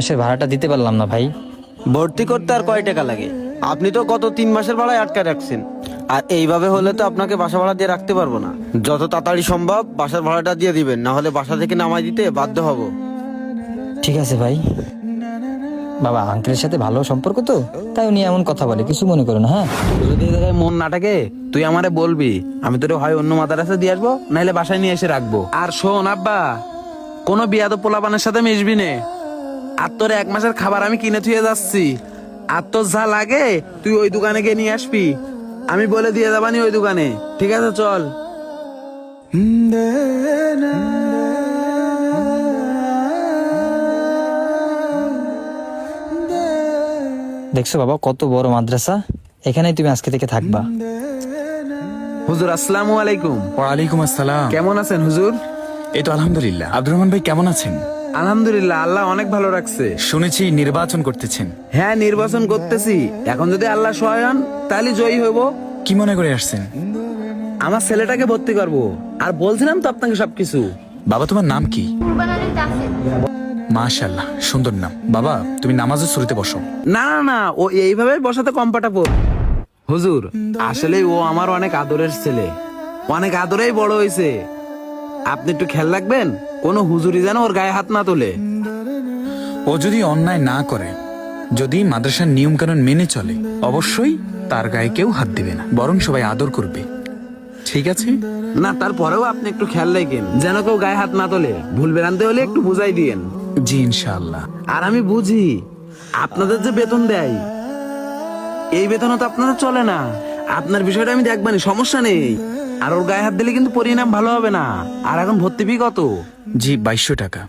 মাসের ভাড়াটা দিতে পারলাম না ভাই। ভর্তি করতে আর কয় টাকা লাগে? আপনি তো গত 3 মাসের ভাড়ায় আটকে রাখছেন। আর এইভাবে হলে তো আপনাকে বাসা ভাড়া দিয়ে রাখতে পারবো না। যত তাড়াতাড়ি সম্ভব বাসার ভাড়াটা দিয়ে দিবেন, না হলে বাসা থেকে নামাই দিতে বাধ্য হব। ঠিক আছে ভাই। বাবা আঙ্কেলের সাথে ভালো সম্পর্ক তো, তাই উনি এমন কথা বলে, কিছু মনে করো না। হ্যাঁ যদি এই জায়গায় মন না থাকে তুই আমারে বলবি, আমি তোরে হয় অন্য মাদ্রাসা দিয়ে আসবো, নাইলে বাসায় নিয়ে এসে রাখবো। আর শোন আব্বা, কোনো বিয়াদ পোলাপানের সাথে মিশবি নে। আর তোর 1 মাসের খাবার আমি কিনে থুয়ে যাচ্ছি। আর তোর যা লাগে তুই ওই দোকানে গিয়ে নিয়ে আসবি, আমি বলে দিয়ে যাবানি ওই দোকানে। ঠিক আছে চল। দেখছো বাবা কত বড় মাদ্রাসা, এখানেই তুমি আজকে থেকে থাকবা। হুজুর আসসালামু আলাইকুম। ওয়ালাইকুম আসসালাম। কেমন আছেন হুজুর? এই তো আলহামদুলিল্লাহ। আব্দুর রহমান ভাই কেমন আছেন? আলহামদুলিল্লাহ, আল্লাহ অনেক ভালো রাখছে। শুনেছি নির্বাচন করতেছেন। হ্যাঁ নির্বাচন করতেছি, এখন যদি আল্লাহ সহায় হন তাহলে জয়ী হইব। কি মনে করে আসছেন? আমার ছেলেটাকে ভর্তি করবো, আর বলছিলাম তো আপনাকে সবকিছু। বাবা তোমার নাম কি? মাশাআল্লাহ, সুন্দর নাম। বাবা তুমি নামাজের শুরুতে বসো। না না না, ও এইভাবে বসাতে কমফর্টেবল। হুজুর আসলে ও আমার অনেক আদরের ছেলে, অনেক আদরেই বড় হয়েছে। আপনি একটু খেয়াল রাখবেন, কোনো হুজুরি যেন ওর গায়ে হাত না তোলে। ও যদি অন্যায় না করে, যদি মাদ্রাসার নিয়ম কানুন মেনে চলে, অবশ্যই তার গায়ে কেউ হাত দিবে না, বরং সবাই আদর করবে। ঠিক আছে? না তারপরেও আপনি একটু খেয়াল রাখেন যেন কেউ গায়ে হাত না তোলে। ভুল বেরান্তে হলে একটু বুঝাই দিয়েন। জি ইনশাআল্লাহ। আর আমি বুঝি আপনাদের যে বেতন দেয়, এই বেতনও তো আপনাদের চলে না। আপনার বিষয়টা আমি দেখবানি, সমস্যা নেই। আর ওর গায়ে হাত দিলে কিন্তু পরিণাম ভালো হবে না। আর এখন ভর্তি ফি কত? জি 2200 টাকা।